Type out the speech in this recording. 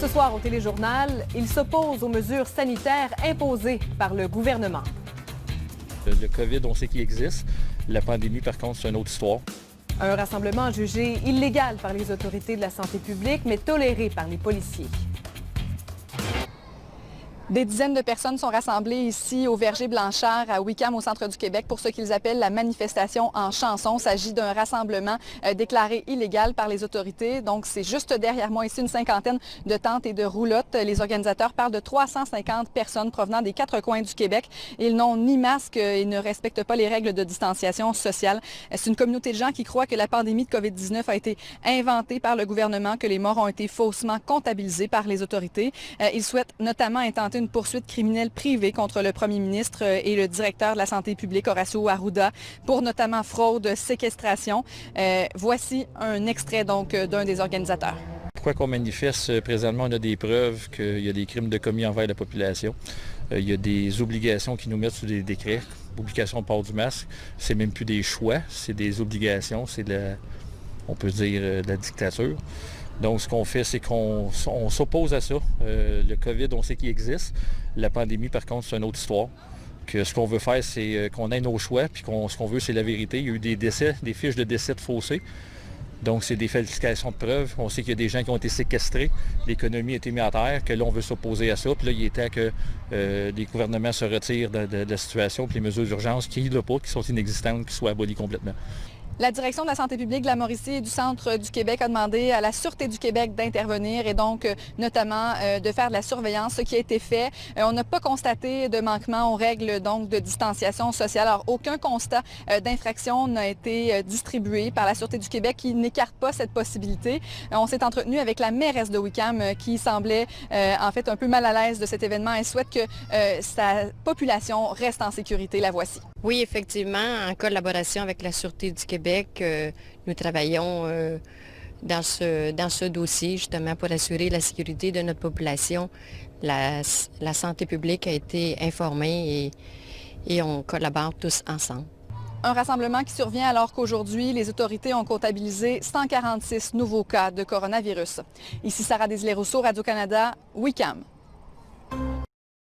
Ce soir au téléjournal, il s'oppose aux mesures sanitaires imposées par le gouvernement. Le COVID, on sait qu'il existe. La pandémie, par contre, c'est une autre histoire. Un rassemblement jugé illégal par les autorités de la santé publique, mais toléré par les policiers. Des dizaines de personnes sont rassemblées ici au Verger Blanchard à Wickham, au centre du Québec, pour ce qu'ils appellent la manifestation en chanson. Il s'agit d'un rassemblement déclaré illégal par les autorités. Donc, c'est juste derrière moi ici une cinquantaine de tentes et de roulottes. Les organisateurs parlent de 350 personnes provenant des 4 coins du Québec. Ils n'ont ni masque et ne respectent pas les règles de distanciation sociale. C'est une communauté de gens qui croient que la pandémie de COVID-19 a été inventée par le gouvernement, que les morts ont été faussement comptabilisés par les autorités. Ils souhaitent notamment intenter une poursuite criminelle privée contre le premier ministre et le directeur de la santé publique, Horacio Arruda, pour notamment fraude, séquestration. Voici un extrait donc d'un des organisateurs. Pourquoi qu'on manifeste? Présentement, on a des preuves qu'il y a des crimes de commis envers la population. Il y a des obligations qui nous mettent sous des décrets. L'obligation de port du masque, c'est même plus des choix, c'est des obligations, c'est on peut dire de la dictature. Donc, ce qu'on fait, c'est qu'on s'oppose à ça. Le COVID, on sait qu'il existe. La pandémie, par contre, c'est une autre histoire. Que ce qu'on veut faire, c'est qu'on ait nos choix, puis ce qu'on veut, c'est la vérité. Il y a eu des décès, des fiches de décès de faussés. Donc, c'est des falsifications de preuves. On sait qu'il y a des gens qui ont été séquestrés. L'économie a été mise à terre, que là, on veut s'opposer à ça. Puis là, il est temps que les gouvernements se retirent de la situation, puis les mesures d'urgence qui sont inexistantes, qui soient abolies complètement. La direction de la santé publique de la Mauricie et du centre du Québec a demandé à la Sûreté du Québec d'intervenir et donc notamment de faire de la surveillance, ce qui a été fait. On n'a pas constaté de manquement aux règles donc de distanciation sociale. Alors, aucun constat d'infraction n'a été distribué par la Sûreté du Québec qui n'écarte pas cette possibilité. On s'est entretenu avec la mairesse de Wickham qui semblait en fait un peu mal à l'aise de cet événement et souhaite que sa population reste en sécurité. La voici. Oui, effectivement, en collaboration avec la Sûreté du Québec, nous travaillons dans ce dossier justement pour assurer la sécurité de notre population. La santé publique a été informée et on collabore tous ensemble. Un rassemblement qui survient alors qu'aujourd'hui, les autorités ont comptabilisé 146 nouveaux cas de coronavirus. Ici Sarah Desilets-Rousseau, Radio-Canada, Wickham.